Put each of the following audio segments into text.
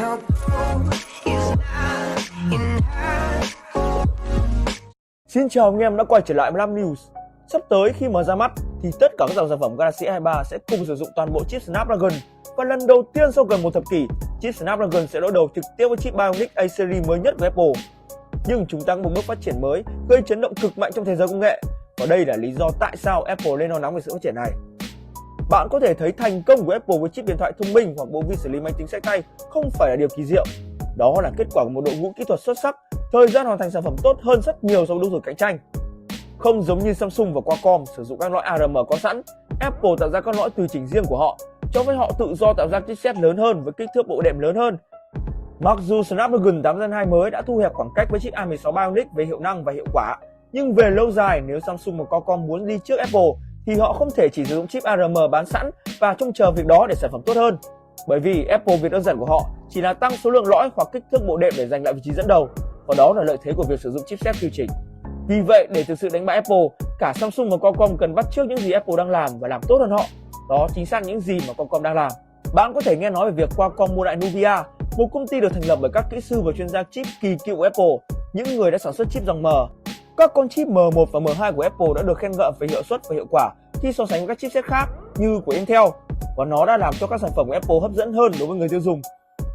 your goal is not enough. Xin chào anh em đã quay trở lại 15 News. Sắp tới khi mở ra mắt thì tất cả các dòng sản phẩm Galaxy S23 sẽ cùng sử dụng toàn bộ chip Snapdragon, và lần đầu tiên sau gần một thập kỷ, chip Snapdragon sẽ đối đầu trực tiếp với chip Bionic A series mới nhất của Apple. Nhưng chúng ta có một bước phát triển mới gây chấn động cực mạnh trong thế giới công nghệ, và đây là lý do tại sao Apple lên lo lắng về sự phát triển này. Bạn có thể thấy thành công của Apple với chip điện thoại thông minh hoặc bộ vi xử lý máy tính xách tay không phải là điều kỳ diệu. Đó là kết quả của một đội ngũ kỹ thuật xuất sắc, thời gian hoàn thành sản phẩm tốt hơn rất nhiều so với đối thủ cạnh tranh. Không giống như Samsung và Qualcomm sử dụng các loại ARM có sẵn, Apple tạo ra các lõi tùy chỉnh riêng của họ, cho phép họ tự do tạo ra chipset lớn hơn với kích thước bộ đệm lớn hơn. Mặc dù Snapdragon 8 Gen 2 mới đã thu hẹp khoảng cách với chip A16 Bionic về hiệu năng và hiệu quả, nhưng về lâu dài nếu Samsung và Qualcomm muốn đi trước Apple thì họ không thể chỉ sử dụng chip ARM bán sẵn và trông chờ việc đó để sản phẩm tốt hơn. Bởi vì Apple việc đơn giản của họ chỉ là tăng số lượng lõi hoặc kích thước bộ đệm để giành lại vị trí dẫn đầu, và đó là lợi thế của việc sử dụng chipset tùy chỉnh. Vì vậy, để thực sự đánh bại Apple, cả Samsung và Qualcomm cần bắt chước những gì Apple đang làm và làm tốt hơn họ. Đó chính xác những gì mà Qualcomm đang làm. Bạn có thể nghe nói về việc Qualcomm mua lại Nuvia, một công ty được thành lập bởi các kỹ sư và chuyên gia chip kỳ cựu của Apple, những người đã sản xuất chip dòng M. Các con chip M1 và M2 của Apple đã được khen ngợi về hiệu suất và hiệu quả khi so sánh với các chipset khác như của Intel, và nó đã làm cho các sản phẩm của Apple hấp dẫn hơn đối với người tiêu dùng.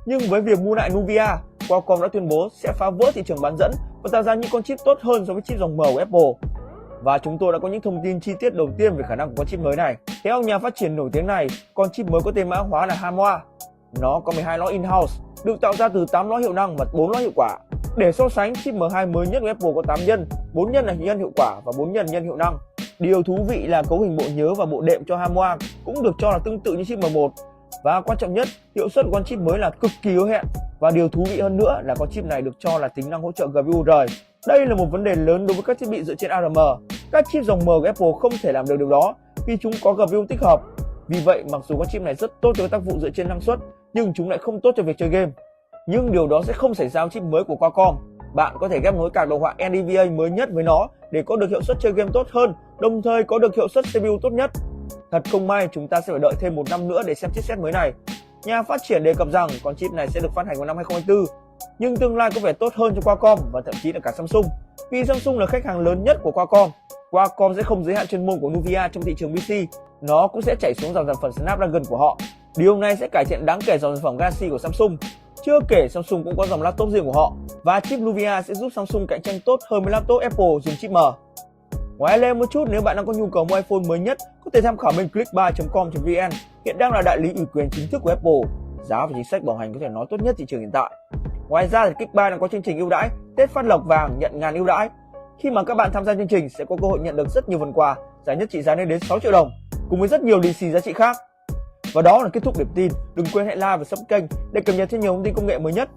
Nhưng với việc mua lại Nuvia, Qualcomm đã tuyên bố sẽ phá vỡ thị trường bán dẫn và tạo ra những con chip tốt hơn so với chip dòng M của Apple. Và chúng tôi đã có những thông tin chi tiết đầu tiên về khả năng của con chip mới này. Theo nhà phát triển nổi tiếng này, con chip mới có tên mã hóa là Hamwa. Nó có 12 lõi in-house, được tạo ra từ 8 lõi hiệu năng và 4 lõi hiệu quả. Để so sánh, chip M2 mới nhất của Apple có 8 nhân, 4 nhân là nhân hiệu quả và 4 nhân hiệu năng. Điều thú vị là cấu hình bộ nhớ và bộ đệm cho Hamwa cũng được cho là tương tự như chip M1. Và quan trọng nhất, hiệu suất của con chip mới là cực kỳ hứa hẹn. Và điều thú vị hơn nữa là con chip này được cho là tính năng hỗ trợ GPU rời. Đây là một vấn đề lớn đối với các thiết bị dựa trên ARM. Các chip dòng M của Apple không thể làm được điều đó vì chúng có GPU tích hợp. Vì vậy, mặc dù con chip này rất tốt cho các tác vụ dựa trên năng suất, nhưng chúng lại không tốt cho việc chơi game. Nhưng điều đó sẽ không xảy ra với chip mới của Qualcomm. Bạn có thể ghép nối card đồ họa NVIDIA mới nhất với nó để có được hiệu suất chơi game tốt hơn, đồng thời có được hiệu suất CPU tốt nhất. Thật không may, chúng ta sẽ phải đợi thêm 1 năm nữa để xem chipset mới này. Nhà phát triển đề cập rằng con chip này sẽ được phát hành vào năm 2024, nhưng tương lai có vẻ tốt hơn cho Qualcomm và thậm chí là cả Samsung. Vì Samsung là khách hàng lớn nhất của Qualcomm, Qualcomm sẽ không giới hạn chuyên môn của Nuvia trong thị trường PC, nó cũng sẽ chảy xuống dòng sản phẩm Snapdragon của họ. Điều này sẽ cải thiện đáng kể dòng sản phẩm Galaxy của Samsung. Chưa kể Samsung cũng có dòng laptop riêng của họ, và chip Nuvia sẽ giúp Samsung cạnh tranh tốt hơn với laptop Apple dùng chip M. Ngoài lên một chút, nếu bạn đang có nhu cầu mua iPhone mới nhất, có thể tham khảo bên clickbuy.com.vn, hiện đang là đại lý ủy quyền chính thức của Apple. Giá và chính sách bảo hành có thể nói tốt nhất thị trường hiện tại. Ngoài ra thì Clickbuy đang có chương trình ưu đãi Tết phát lộc vàng nhận ngàn ưu đãi. Khi mà các bạn tham gia chương trình sẽ có cơ hội nhận được rất nhiều phần quà, giải nhất trị giá lên đến 6 triệu đồng, cùng với rất nhiều lì xì giá trị khác. Và đó là kết thúc điểm tin. Đừng quên hãy like và subscribe kênh để cập nhật thêm nhiều thông tin công nghệ mới nhất.